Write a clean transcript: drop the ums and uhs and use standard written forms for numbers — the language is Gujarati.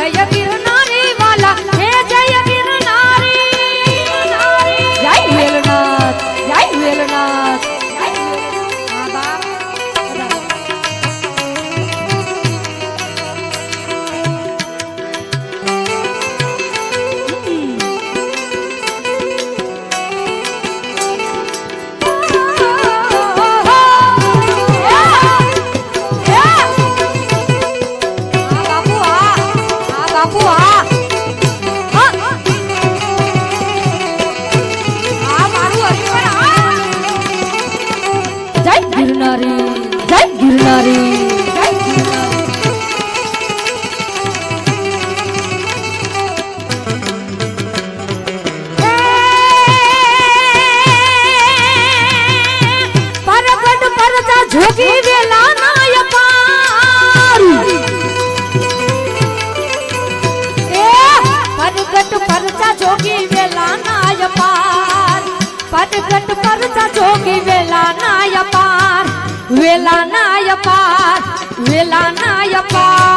જય ગિરનારી વાલા હે જય ગિરનારી જય વેલનાથ જય વેલનાથ જોગી વેલા નાય પાર એ પરગટ પરચા જોગી વેલા નાય પાર પરગટ પરચા જોગી વેલા નાય પાર વેલા નાય પાર વેલા નાય પાર